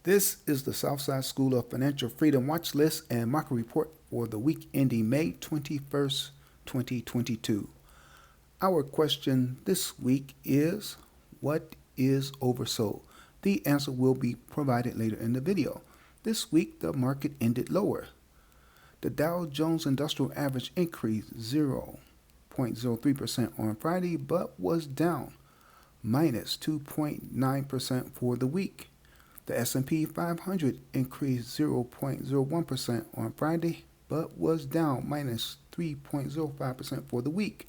This is the Southside School of Financial Freedom Watchlist and Market Report for the week ending May 21st, 2022. Our question this week is, what is oversold? The answer will be provided later in the video. This week, the market ended lower. The Dow Jones Industrial Average increased 0.03% on Friday, but was down minus 2.9% for the week. The S&P 500 increased 0.01% on Friday, but was down minus 3.05% for the week.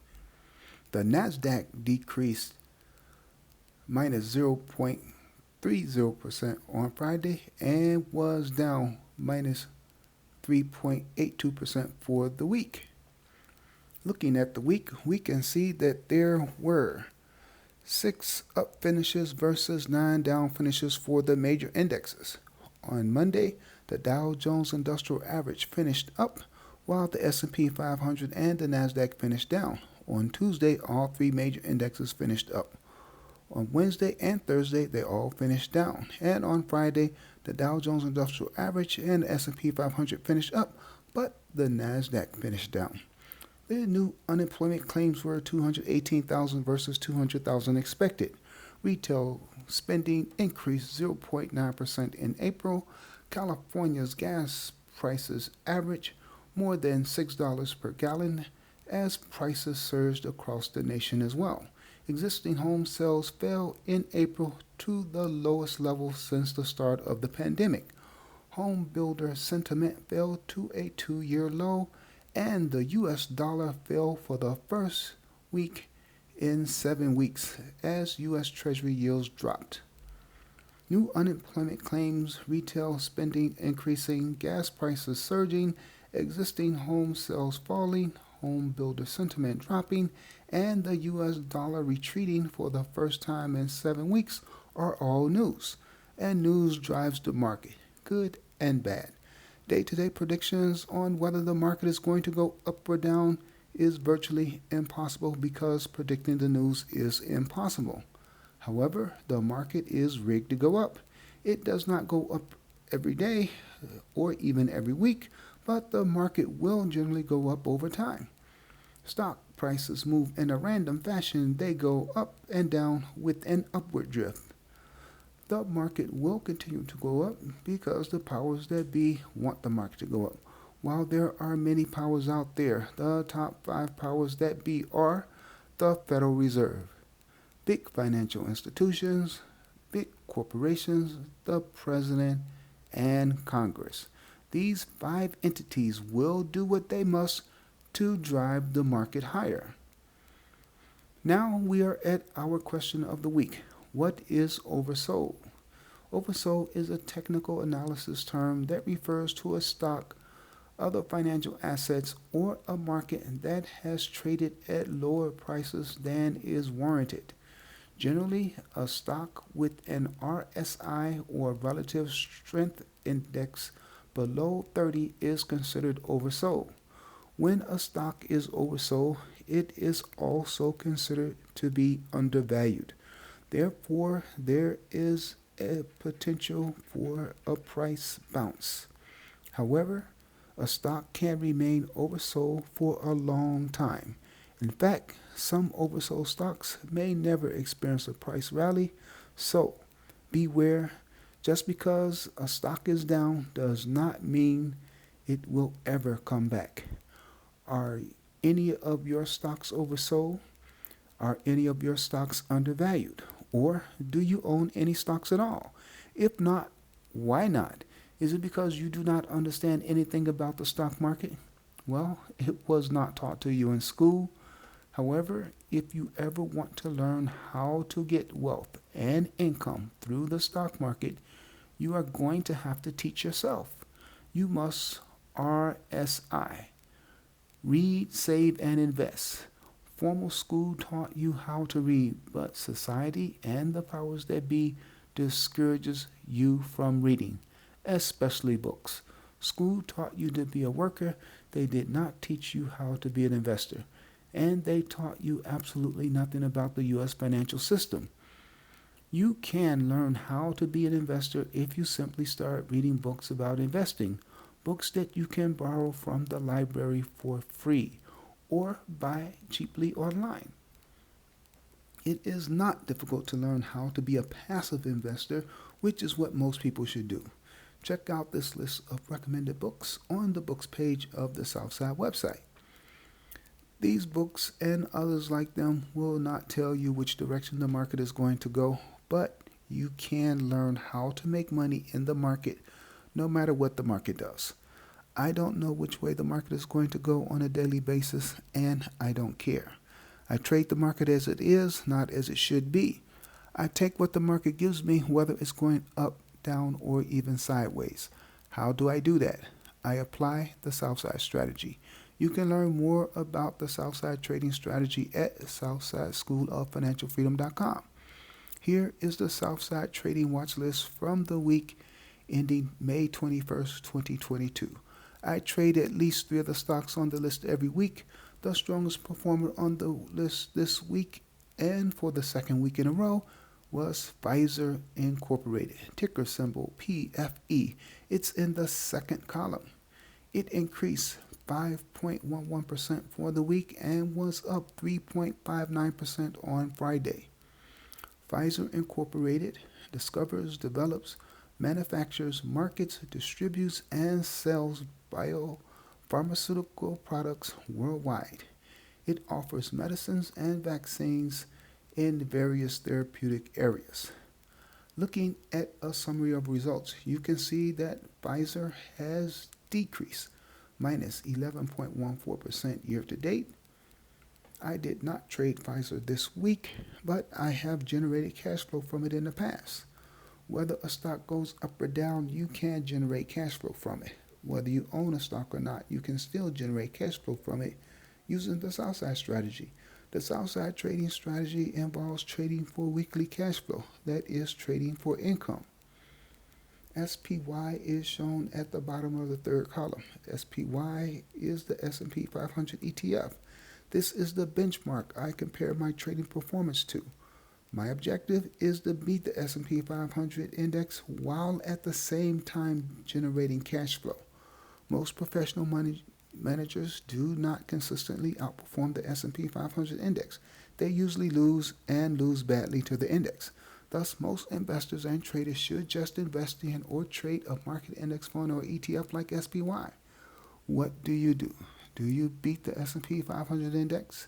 The Nasdaq decreased minus 0.30% on Friday and was down minus 3.82% for the week. Looking at the week, we can see that there were 6 up finishes versus 9 down finishes for the major indexes. On Monday, the Dow Jones Industrial Average finished up, while the S&P 500 and the Nasdaq finished down. On Tuesday, all 3 major indexes finished up. On Wednesday and Thursday, they all finished down. And on Friday, the Dow Jones Industrial Average and the S&P 500 finished up, but the Nasdaq finished down. The new unemployment claims were 218,000 versus 200,000 expected. Retail spending increased 0.9% in April. California's gas prices average more than $6 per gallon as prices surged across the nation as well. Existing home sales fell in April to the lowest level since the start of the pandemic. Home builder sentiment fell to a 2-year low, and the U.S. dollar fell for the first week in 7 weeks as U.S. Treasury yields dropped. New unemployment claims, retail spending increasing, gas prices surging, existing home sales falling, home builder sentiment dropping, and the U.S. dollar retreating for the first time in 7 weeks are all news. And news drives the market, good and bad. Day-to-day predictions on whether the market is going to go up or down is virtually impossible because predicting the news is impossible. However, the market is rigged to go up. It does not go up every day or even every week, but the market will generally go up over time. Stock prices move in a random fashion. They go up and down with an upward drift. The market will continue to go up because the powers that be want the market to go up. While there are many powers out there, the top 5 powers that be are the Federal Reserve, big financial institutions, big corporations, the President, and Congress. These 5 entities will do what they must to drive the market higher. Now we are at our question of the week. What is oversold? Oversold is a technical analysis term that refers to a stock, other financial assets, or a market that has traded at lower prices than is warranted. Generally, a stock with an RSI or relative strength index below 30 is considered oversold. When a stock is oversold, it is also considered to be undervalued. Therefore, there is a potential for a price bounce. However, a stock can remain oversold for a long time. In fact, some oversold stocks may never experience a price rally, so beware. Just because a stock is down does not mean it will ever come back. Are any of your stocks oversold? Are any of your stocks undervalued? Or do you own any stocks at all? If not, why not? Is it because you do not understand anything about the stock market? Well, it was not taught to you in school. However, if you ever want to learn how to get wealth and income through the stock market, you are going to have to teach yourself. You must RSI. Read, save, and invest. Formal school taught you how to read, but society and the powers that be discourages you from reading, especially books. School taught you to be a worker. They did not teach you how to be an investor. And they taught you absolutely nothing about the U.S. financial system. You can learn how to be an investor if you simply start reading books about investing, books that you can borrow from the library for free or buy cheaply online. It is not difficult to learn how to be a passive investor, which is what most people should do. Check out this list of recommended books on the books page of the Southside website. These books and others like them will not tell you which direction the market is going to go, but you can learn how to make money in the market no matter what the market does. I don't know which way the market is going to go on a daily basis, and I don't care. I trade the market as it is, not as it should be. I take what the market gives me, whether it's going up, down, or even sideways. How do I do that? I apply the Southside strategy. You can learn more about the Southside trading strategy at southsideschoolofinancialfreedom.com. Here is the Southside trading watch list from the week ending May 21st, 2022. I trade at least 3 of the stocks on the list every week. The strongest performer on the list this week and for the second week in a row was Pfizer Incorporated, ticker symbol PFE. It's in the second column. It increased 5.11% for the week and was up 3.59% on Friday. Pfizer Incorporated discovers, develops, manufactures, markets, distributes, and sells biopharmaceutical products worldwide. It offers medicines and vaccines in various therapeutic areas. Looking at a summary of results, you can see that Pfizer has decreased minus 11.14% year to date. I did not trade Pfizer this week, but I have generated cash flow from it in the past. Whether a stock goes up or down, you can generate cash flow from it. Whether you own a stock or not, you can still generate cash flow from it using the Southside strategy. The Southside trading strategy involves trading for weekly cash flow, that is, trading for income. SPY is shown at the bottom of the third column. SPY is the S&P 500 ETF. This is the benchmark I compare my trading performance to. My objective is to beat the S&P 500 index while at the same time generating cash flow. Most professional managers do not consistently outperform the S&P 500 index. They usually lose and lose badly to the index. Thus, most investors and traders should just invest in or trade a market index fund or ETF like SPY. What do? Do you beat the S&P 500 index?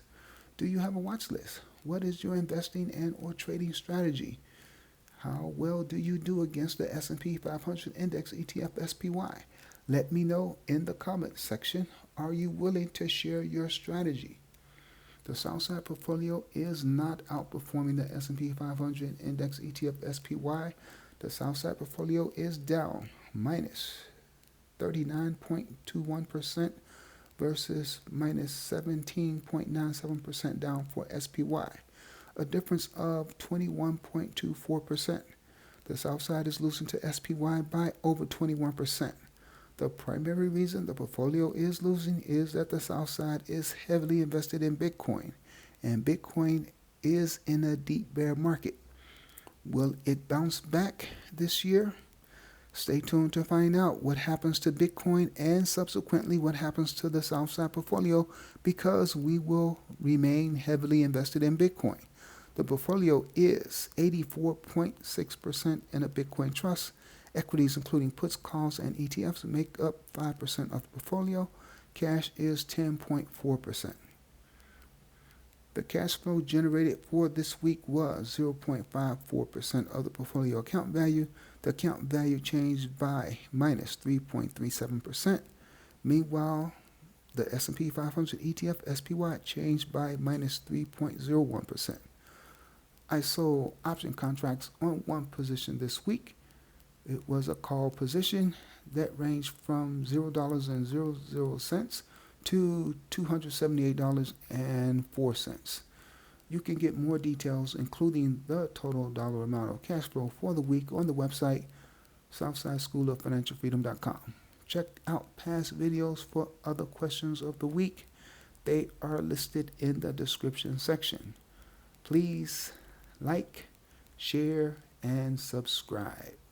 Do you have a watch list? What is your investing and or trading strategy? How well do you do against the S&P 500 index ETF SPY? Let me know in the comments section. Are you willing to share your strategy? The Southside portfolio is not outperforming the S&P 500 index ETF SPY. The Southside portfolio is down minus 39.21% versus minus 17.97% down for SPY, a difference of 21.24%. The Southside is losing to SPY by over 21%. The primary reason the portfolio is losing is that the Southside is heavily invested in Bitcoin, and Bitcoin is in a deep bear market. Will it bounce back this year? Stay tuned to find out what happens to Bitcoin and subsequently what happens to the Southside portfolio, because we will remain heavily invested in Bitcoin. The portfolio is 84.6% in a Bitcoin trust. Equities, including puts, calls, and ETFs, make up 5% of the portfolio. Cash is 10.4%. The cash flow generated for this week was 0.54% of the portfolio account value. The account value changed by minus 3.37%. Meanwhile, the S&P 500 ETF SPY changed by minus 3.01%. I sold option contracts on one position this week. It was a call position that ranged from $0.00 to $278.04. You can get more details, including the total dollar amount of cash flow for the week, on the website southsideschoolofinancialfreedom.com. Check out past videos for other questions of the week. They are listed in the description section. Please like, share, and subscribe.